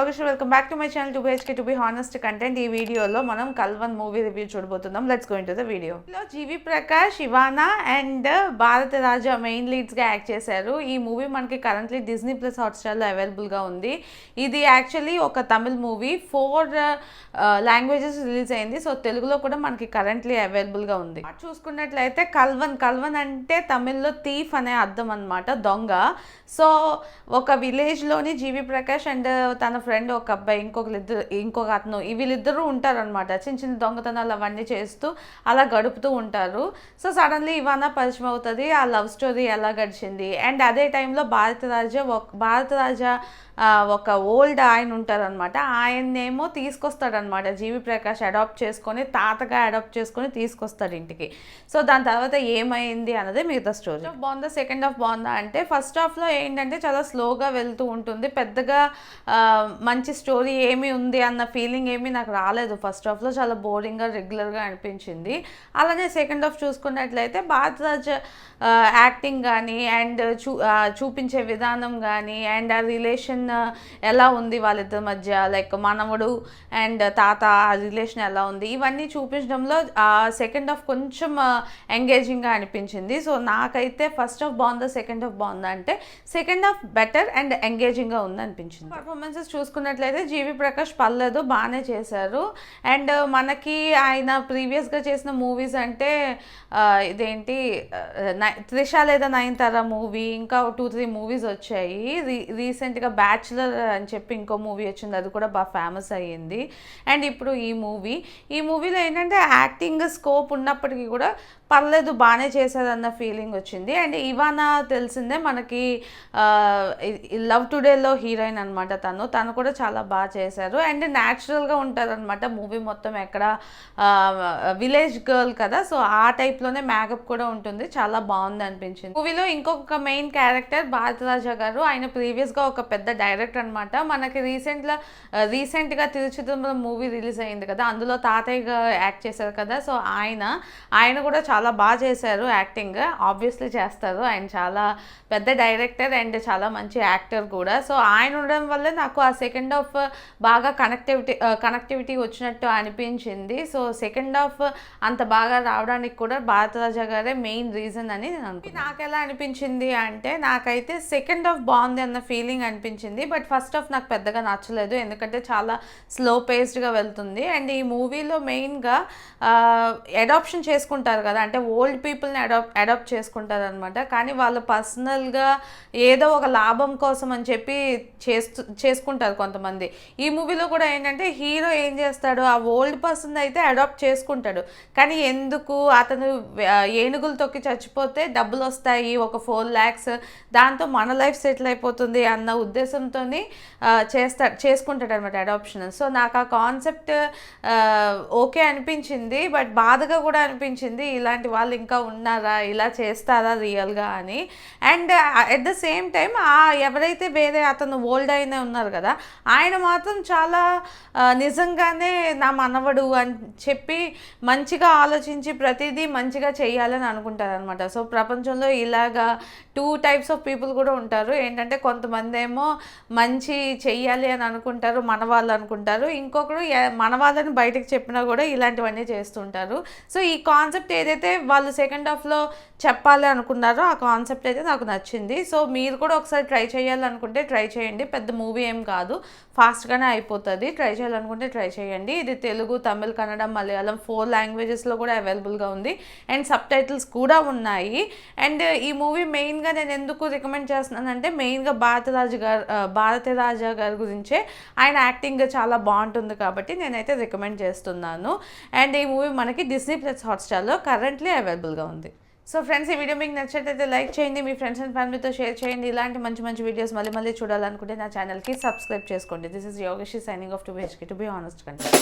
Yogesh, welcome back to my channel 2BHK to be honest content. ఈ వీడియోలో మనం Kalvan movie review చూడబోతున్నాం. Let's go into the video. G V Prakash, Ivana and Bharatha Raja main లీడ్స్గా act చేశారు. ఈ movie మనకి కరెంట్లీ డిజ్నీ ప్లస్ హాట్స్టార్లో అవైలబుల్గా ఉంది. ఇది యాక్చువల్లీ ఒక తమిళ్ మూవీ, 4 లాంగ్వేజెస్ రిలీజ్ అయింది. సో తెలుగులో కూడా మనకి కరెంట్లీ అవైలబుల్గా ఉంది. చూసుకున్నట్లయితే కల్వన్ అంటే తమిళ్లో థీఫ్ అనే అర్థం అనమాట, దొంగ. సో ఒక విలేజ్లోని జీవి ప్రకాష్ అండ్ తన ఫ్రెండ్ ఒక అబ్బాయి, ఇంకొక అతను, వీళ్ళిద్దరూ ఉంటారనమాట. చిన్న చిన్న దొంగతనాలు అవన్నీ చేస్తూ అలా గడుపుతూ ఉంటారు. సో సడన్లీ ఇవానా పరిచయం అవుతుంది. ఆ లవ్ స్టోరీ ఎలా గడిచింది. అండ్ అదే టైంలో భారత రాజా ఒక ఓల్డ్ ఆయన ఉంటారనమాట. ఆయన్నేమో తీసుకొస్తాడనమాట జీవి ప్రకాష్, అడాప్ట్ చేసుకొని, తాతగా అడాప్ట్ చేసుకొని తీసుకొస్తాడు ఇంటికి. సో దాని తర్వాత ఏమైంది అన్నది మిగతా స్టోరీ. బాగుందా, సెకండ్ హాఫ్ బాగుందా అంటే, ఫస్ట్ హాఫ్లో ఏంటంటే చాలా స్లోగా వెళ్తూ ఉంటుంది. పెద్దగా మంచి స్టోరీ ఏమి ఉంది అన్న ఫీలింగ్ ఏమీ నాకు రాలేదు. ఫస్ట్ హాఫ్లో చాలా బోరింగ్గా, రెగ్యులర్గా అనిపించింది. అలానే సెకండ్ హాఫ్ చూసుకున్నట్లయితే భారతరాజ్ యాక్టింగ్ కానీ అండ్ చూపించే విధానం కానీ అండ్ ఆ రిలేషన్ ఎలా ఉంది వాళ్ళిద్దరి మధ్య, లైక్ మనవడు అండ్ తాత ఆ రిలేషన్ ఎలా ఉంది, ఇవన్నీ చూపించడంలో సెకండ్ హాఫ్ కొంచెం ఎంగేజింగ్గా అనిపించింది. సో నాకైతే ఫస్ట్ హాఫ్ బాగుందా, సెకండ్ హాఫ్ బాగుందా అంటే, సెకండ్ హాఫ్ బెటర్ అండ్ ఎంగేజింగ్గా ఉంది అనిపించింది. పర్ఫార్మెన్సెస్ చూసుకున్నట్లయితే జీవి ప్రకాష్ పర్లేదు, బాగానే చేశారు. అండ్ మనకి ఆయన ప్రీవియస్గా చేసిన మూవీస్ అంటే ఇదేంటి త్రిష లేదా నయనతార మూవీ, ఇంకా 2-3 మూవీస్ వచ్చాయి. రీసెంట్గా బ్యాచులర్ అని చెప్పి ఇంకో మూవీ వచ్చింది, అది కూడా బాగా ఫేమస్ అయ్యింది. అండ్ ఇప్పుడు ఈ మూవీలో ఏంటంటే యాక్టింగ్ స్కోప్ ఉన్నప్పటికీ కూడా పర్లేదు, బాగానే చేశారన్న ఫీలింగ్ వచ్చింది. అండ్ ఇవానా తెలిసిందే మనకి లవ్ టుడేలో హీరోయిన్ అనమాట. తను కూడా చాలా బాగా చేశారు. అండ్ న్యాచురల్గా ఉంటారనమాట మూవీ మొత్తం. ఎక్కడ విలేజ్ గర్ల్ కదా, సో ఆ టైప్లోనే మేకప్ కూడా ఉంటుంది. చాలా బాగుంది అనిపించింది. మూవీలో ఇంకొక మెయిన్ క్యారెక్టర్ భారతరాజా గారు. ఆయన ప్రీవియస్గా ఒక పెద్ద డైరెక్టర్ అనమాట. మనకి రీసెంట్గా తిరుచిదూరం మూవీ రిలీజ్ అయింది కదా, అందులో తాతయ్యగా యాక్ట్ చేశారు కదా. సో ఆయన కూడా చాలా బాగా చేశారు యాక్టింగ్. ఆబ్వియస్లీ చేస్తారు, ఆయన చాలా పెద్ద డైరెక్టర్ అండ్ చాలా మంచి యాక్టర్ కూడా. సో ఆయన ఉండడం వల్లే నాకు ఆ సెకండ్ హాఫ్ బాగా కనెక్టివిటీ వచ్చినట్టు అనిపించింది. సో సెకండ్ హాఫ్ అంత బాగా రావడానికి కూడా భారతరాజా గారే మెయిన్ రీజన్ అని నేను అనుకుంటున్నాను. నాకు ఎలా అనిపించింది అంటే, నాకైతే సెకండ్ హాఫ్ బాగుంది అన్న ఫీలింగ్ అనిపించింది. బట్ ఫస్ట్ హాఫ్ నాకు పెద్దగా నచ్చలేదు, ఎందుకంటే చాలా స్లో పేస్డ్గా వెళ్తుంది. అండ్ ఈ మూవీలో మెయిన్గా అడాప్షన్ చేసుకుంటారు కదా, అంటే ఓల్డ్ పీపుల్ని అడాప్ట్ చేసుకుంటారు అనమాట. కానీ వాళ్ళు పర్సనల్గా ఏదో ఒక లాభం కోసం అని చెప్పి చేసుకుంటారు కొంతమంది. ఈ మూవీలో కూడా ఏంటంటే హీరో ఏం చేస్తాడు, ఆ ఓల్డ్ పర్సన్ అయితే అడాప్ట్ చేసుకుంటాడు. కానీ ఎందుకు, అతను ఏనుగులు తొక్కి చచ్చిపోతే డబ్బులు వస్తాయి, ఒక 4 lakhs, దాంతో మన లైఫ్ సెటిల్ అయిపోతుంది అన్న ఉద్దేశంతో చేసుకుంటాడు అనమాట అడాప్షన్. సో నాకు ఆ కాన్సెప్ట్ ఓకే అనిపించింది, బట్ బాధగా కూడా అనిపించింది. ఇలాంటి వాళ్ళు ఇంకా ఉన్నారా, ఇలా చేస్తారా రియల్గా అని. And at the same time ఎవరైతే వేరే అతను ఓల్డ్ అయినా ఉన్నారు కదా, ఆయన మాత్రం చాలా నిజంగానే నా మనవడు అని చెప్పి మంచిగా ఆలోచించి ప్రతిదీ మంచిగా చేయాలని అనుకుంటారనమాట. సో ప్రపంచంలో ఇలాగా 2 types ఆఫ్ పీపుల్ కూడా ఉంటారు. ఏంటంటే కొంతమంది ఏమో మంచి చెయ్యాలి అని అనుకుంటారు, మన వాళ్ళు అనుకుంటారు. ఇంకొకరు మన వాళ్ళని బయటకు చెప్పినా కూడా ఇలాంటివన్నీ చేస్తుంటారు. సో ఈ కాన్సెప్ట్ ఏదైతే వాళ్ళు సెకండ్ హాఫ్లో చెప్పాలి అనుకున్నారో, ఆ కాన్సెప్ట్ అయితే నాకు నచ్చింది. సో మీరు కూడా ఒకసారి ట్రై చేయాలనుకుంటే ట్రై చేయండి. పెద్ద మూవీ ఏం కాదు, ఫాస్ట్గానే అయిపోతుంది. ట్రై చేయాలనుకుంటే ట్రై చేయండి. ఇది తెలుగు, తమిళ్, కన్నడ, మలయాళం 4 లాంగ్వేజెస్లో కూడా అవైలబుల్గా ఉంది. అండ్ సబ్‌టైటిల్స్ కూడా ఉన్నాయి. అండ్ ఈ మూవీ మెయిన్గా నేను ఎందుకు రికమెండ్ చేస్తున్నానంటే, మెయిన్గా భారతరాజా గారి గురించే. ఆయన యాక్టింగ్ చాలా బాగుంటుంది కాబట్టి నేనైతే రికమెండ్ చేస్తున్నాను. అండ్ ఈ మూవీ మనకి డిస్నీ ప్లస్ హాట్స్టార్లో కరెంట్లీ అవైలబుల్గా ఉంది. సో ఫ్రెండ్స్, ఈ వీడియో మీకు నచ్చినట్లయితే లైక్ చేయండి, మీ ఫ్రెండ్స్ అండ్ ఫ్యామిలీతో షేర్ చేయండి. ఇలాంటి మంచి వీడియోస్ మళ్ళీ చూడాలనుకుంటే నా ఛానల్కి సబ్స్క్రైబ్ చేసుకోండి. This is Yogesh signing off 2BHK to be honest content.